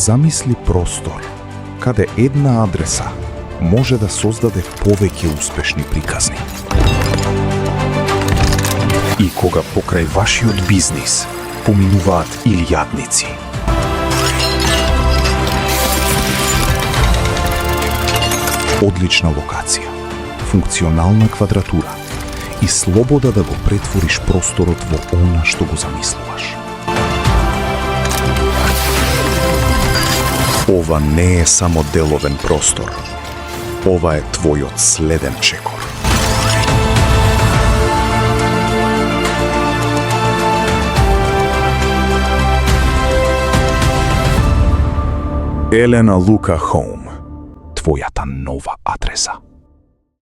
Замисли простор каде една адреса може да создаде повеќе успешни приказни. И кога покрај вашиот бизнис поминуваат илјадници. Одлична локација, функционална квадратура и слобода да го претвориш просторот во она што го замислуваш. Ова не е само деловен простор. Ова е твојот следен чекор. Елена Лука Хоум, твојата нова адреса.